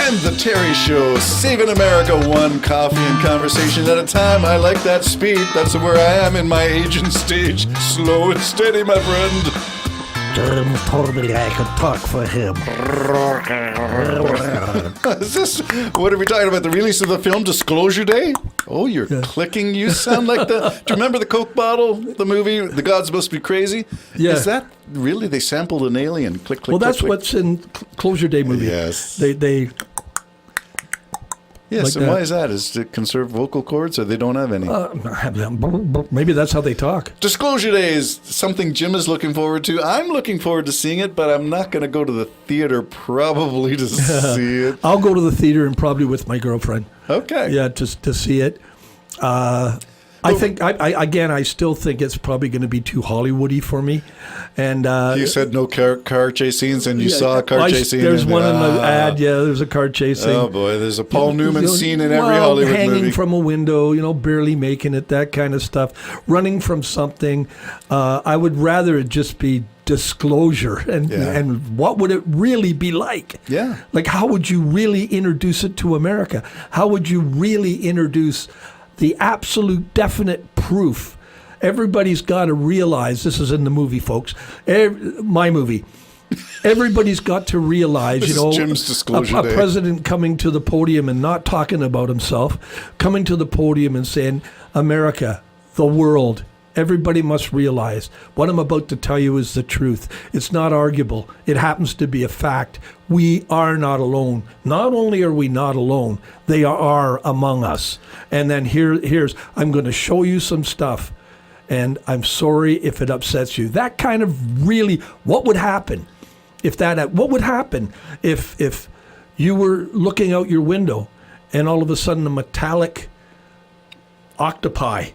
And the Terry Show, saving America one coffee and conversation at a time. I like that speed. That's where I am in my aging stage. Slow and steady, my friend. James told me I could talk for him. Is this, what are we talking about? The release of the film Disclosure Day? Oh, you're clicking. You sound like the, do you remember the Coke bottle, the movie, The Gods Must Be Crazy? Yeah. Is that really, they sampled an alien? Click, click, Well, click, that's click. what's in Closure Day movie. Yes. They Yes, like and that. why is that? Is to conserve vocal cords or they don't have any? Maybe that's how they talk. Disclosure Day is something Jim is looking forward to. I'm looking forward to seeing it, but I'm not going to go to the theater probably to see it. I'll go to the theater and probably with my girlfriend. Okay. Yeah, to see it. I think I still think it's probably going to be too Hollywoody for me. And You said no car chase scenes, and you saw a car chase scene. There's one in the ad. Yeah, there's a car chase scene. Oh boy, there's a Paul Newman scene in every Hollywood hanging movie. from a window, barely making it, that kind of stuff. Running from something. I would rather it just be disclosure and what would it really be like? Yeah. Like, how would you really introduce it to America? How would you really introduce the absolute definite proof? Everybody's got to realize, this is in the movie, folks, my movie. Everybody's got to realize, This is Jim's Disclosure a Day. president coming to the podium and not talking about himself, coming to the podium and saying, America, the world, everybody must realize what I'm about to tell you is the truth. It's not arguable. It happens to be a fact. We are not alone. Not only are we not alone, they are among us. And then here's, I'm going to show you some stuff. And I'm sorry if it upsets you. That kind of really, what would happen what would happen if you were looking out your window and all of a sudden a metallic octopi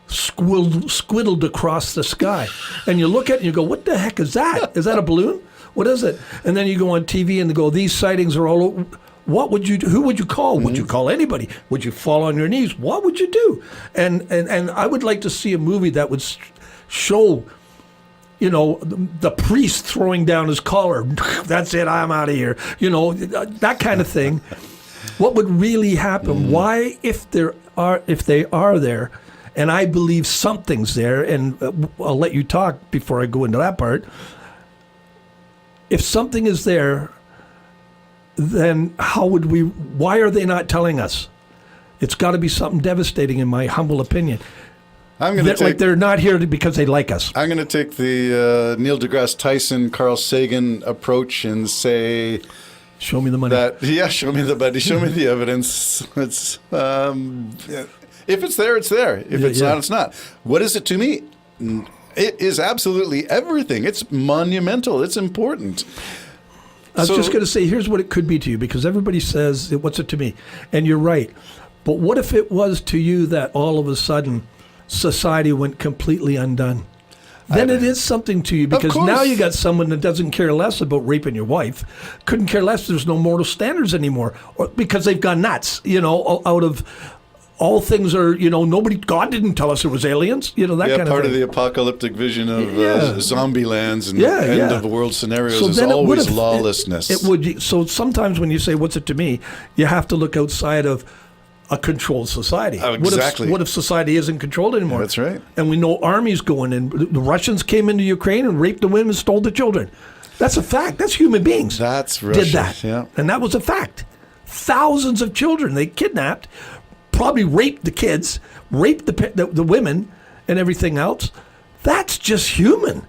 squiddled across the sky, and you look at it and you go, what the heck is that? Is that a balloon? What is it? And then you go on TV and they go, these sightings are all over. What would you do? Who would you call? Would you call anybody? Would you fall on your knees? What would you do? And I would like to see a movie that would show, the priest throwing down his collar. That's it. I'm out of here. That kind of thing. What would really happen? Why, if they are there, and I believe something's there, and I'll let you talk before I go into that part. If something is there, then why are they not telling us? It's got to be something devastating, in my humble opinion. They're not here because they like us. I'm going to take the Neil deGrasse Tyson, Carl Sagan approach and say, show me the money. Show me the money. Show me the evidence. It's if it's there, it's there. If it's not, it's not. What is it to me? It is absolutely everything. It's monumental. It's important. I was just going to say, here's what it could be to you, because everybody says, what's it to me? And you're right. But what if it was to you that all of a sudden society went completely undone? Then it is something to you, because now you got someone that doesn't care less about raping your wife, couldn't care less. There's no moral standards anymore, because they've gone nuts, out of all things are, God didn't tell us it was aliens, that kind of thing. Part of the apocalyptic vision of zombie lands and end of the world scenarios is always lawlessness. It would. So sometimes when you say, what's it to me, you have to look outside of a controlled society. Oh, exactly. What if society isn't controlled anymore? That's right. And we know armies going in. The Russians came into Ukraine and raped the women and stole the children. That's a fact. That's human beings. That's Russia. Did that. Yeah. And that was a fact. Thousands of children they kidnapped, probably raped the kids, raped the women and everything else. That's just human.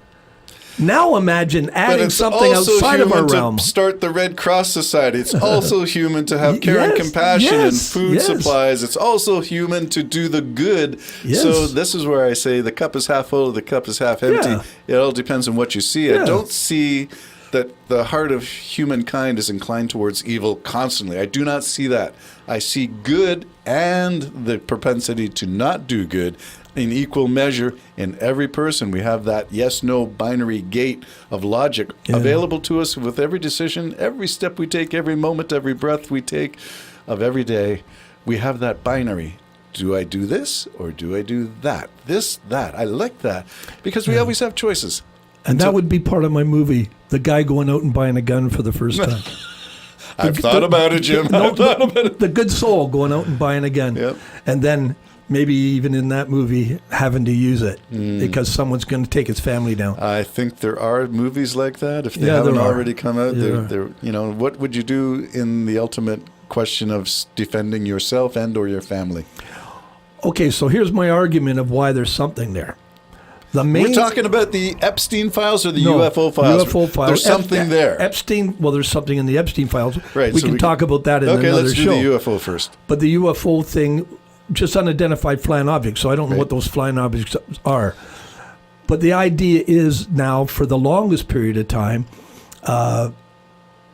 Now imagine adding something outside of our realm. To start the Red Cross Society. It's also human to have care and compassion and food supplies. It's also human to do the good. Yes. So this is where I say the cup is half full, the cup is half empty. Yeah. It all depends on what you see. I don't see that the heart of humankind is inclined towards evil constantly. I do not see that. I see good and the propensity to not do good in equal measure in every person. We have that yes-no binary gate of logic available to us with every decision, every step we take, every moment, every breath we take of every day. We have that binary. Do I do this or do I do that? This, that. I like that because we always have choices. And that would be part of my movie, the guy going out and buying a gun for the first time. I've thought about it, Jim. No, I've thought about it. the good soul going out and buying a gun. Yep. And then maybe even in that movie having to use it because someone's going to take his family down. I think there are movies like that. If they Yeah, haven't there are. already come out, Yeah. they're, what would you do in the ultimate question of defending yourself and or your family? Okay, so here's my argument of why there's something there. We're talking about the Epstein files or the No, UFO files? UFO files. There's something there. Epstein, well, there's something in the Epstein files. Right, We so can talk about that in Okay, another let's do show. the UFO first. But the UFO thing, just unidentified flying objects, so I don't know Right. what those flying objects are. But the idea is now, for the longest period of time,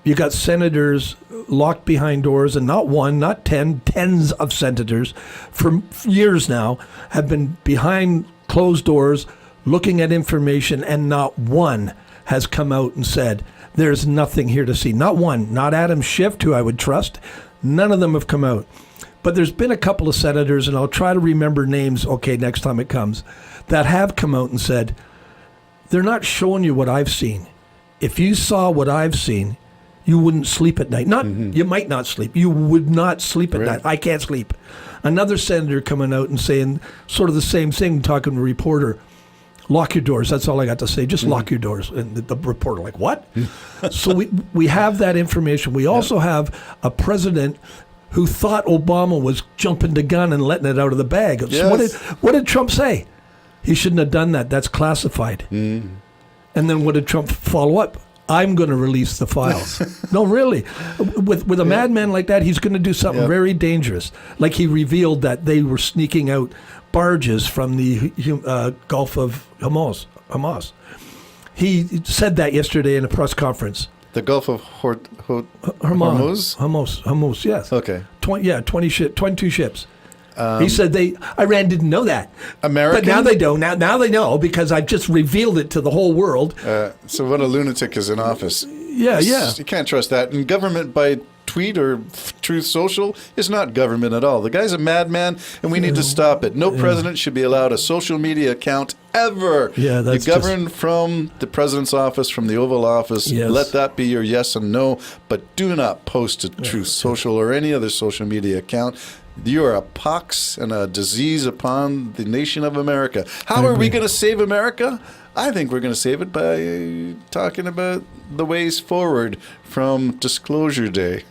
you got senators locked behind doors, and not one, not 10, tens of senators for years now have been behind closed doors looking at information, and not one has come out and said, there's nothing here to see. Not one. Not Adam Schiff, who I would trust. None of them have come out. But there's been a couple of senators, and I'll try to remember names, okay, next time it comes, that have come out and said, they're not showing you what I've seen. If you saw what I've seen, you wouldn't sleep at night. You might not sleep. You would not sleep at Right. night. I can't sleep. Another senator coming out and saying sort of the same thing, talking to a reporter, lock your doors. That's all I got to say. Just lock your doors. And the reporter like, what? So we have that information. We also have a president who thought Obama was jumping the gun and letting it out of the bag. So Yes. what did Trump say? He shouldn't have done that. That's classified. And then what did Trump follow up? I'm going to release the files. No, really. With a madman like that, he's going to do something very dangerous. Like he revealed that they were sneaking out barges from the Gulf of Hamas. He said that yesterday in a press conference. The Gulf of Hormuz? Hormuz, yes. Okay. 22 ships. He said Iran didn't know that. American? But now they do. Now they know because I've just revealed it to the whole world. So what a lunatic is in office. Yeah. You can't trust that. And government by tweet or Truth Social is not government at all. The guy's a madman, and we need to stop it. No president should be allowed a social media account ever. Yeah, that's you govern from the president's office, from the Oval Office. Yes. Let that be your yes and no, but do not post to Truth Social or any other social media account. You are a pox and a disease upon the nation of America. How are we going to save America? I think we're going to save it by talking about the ways forward from Disclosure Day.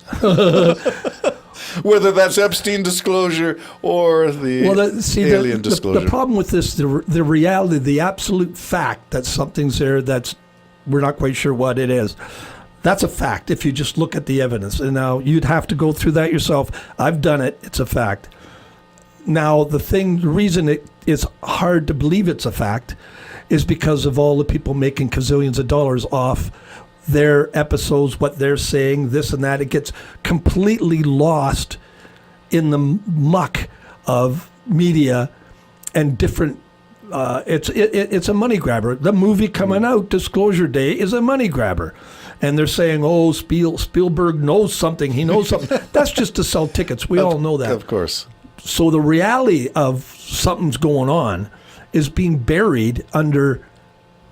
Whether that's Epstein disclosure or the alien disclosure. The problem with this, the reality, the absolute fact that something's there that's we're not quite sure what it is. That's a fact if you just look at the evidence. And now you'd have to go through that yourself. I've done it. It's a fact. Now, the reason it is hard to believe it's a fact is because of all the people making gazillions of dollars off their episodes, what they're saying, this and that. It gets completely lost in the muck of media and different. It's a money grabber. The movie coming out, Disclosure Day, is a money grabber. And they're saying, oh, Spielberg knows something. He knows something. That's just to sell tickets. We all know that. Of course. So the reality of something's going on is being buried under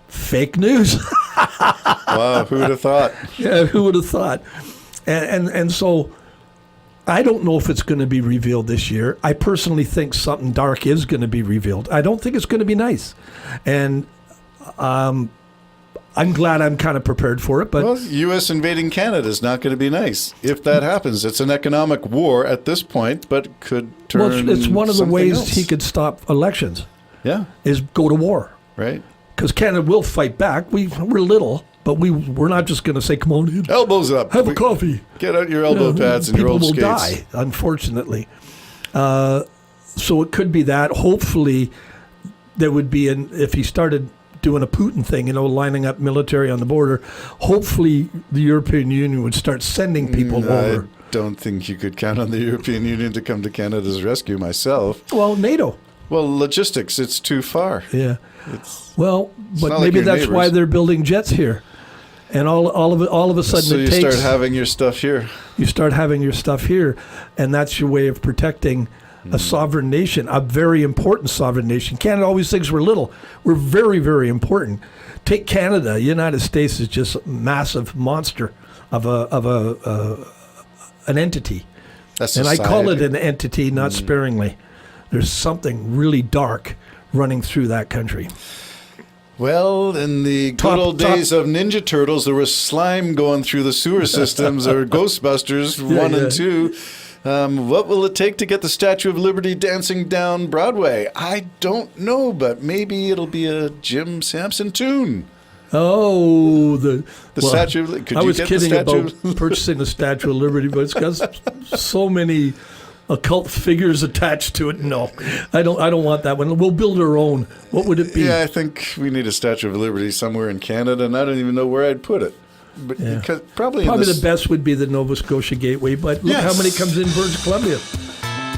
fake news. Wow, who would have thought? Yeah, who would have thought? And so I don't know if it's going to be revealed this year. I personally think something dark is going to be revealed. I don't think it's going to be nice. And I'm glad I'm kind of prepared for it. But well, U.S. invading Canada is not going to be nice. If that happens, it's an economic war at this point, but could turn well, it's one of the ways else. he could stop elections. Yeah. Is go to war. Right. Because Canada will fight back. We're little, but we're not just going to say, come on in. Elbows up. Have a coffee. Get out your elbow pads and your old skates. People will die, unfortunately. So it could be that. Hopefully, there would be, if he started doing a Putin thing, lining up military on the border, hopefully the European Union would start sending people over. I don't think you could count on the European Union to come to Canada's rescue myself. Well, NATO. Well, logistics, it's too far. Yeah. It's but not maybe like that's your why neighbors. they're building jets here. And all of a sudden so you start having your stuff here. You start having your stuff here, and that's your way of protecting a sovereign nation, a very important sovereign nation. Canada always thinks we're little. We're very, very important. Take Canada. United States is just a massive monster of an entity. A And I call it society. an entity, not sparingly. There's something really dark running through that country. Well, in the good old days of Ninja Turtles, there was slime going through the sewer systems, or Ghostbusters 1 and 2. What will it take to get the Statue of Liberty dancing down Broadway? I don't know, but maybe it'll be a Jim Sampson tune. Oh, Statue of Liberty. I was kidding about purchasing the Statue of Liberty, but it's got so many occult figures attached to it. No, I don't want that one. We'll build our own. What would it be? Yeah, I think we need a Statue of Liberty somewhere in Canada, and I don't even know where I'd put it. But because probably the best would be the Nova Scotia Gateway, but look how many comes in British Columbia.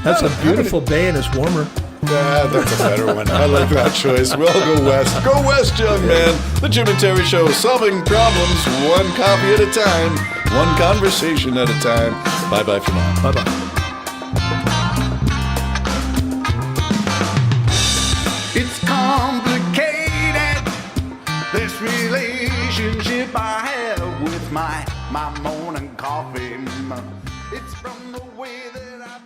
That's a beautiful bay and it's warmer. Yeah, that's a better one. I like that choice. We'll go west. Go west, young man. The Jim and Terry Show, solving problems one coffee at a time, one conversation at a time. Bye-bye for now. Bye-bye. It's complicated, this relationship I have with my morning coffee. It's from the way that I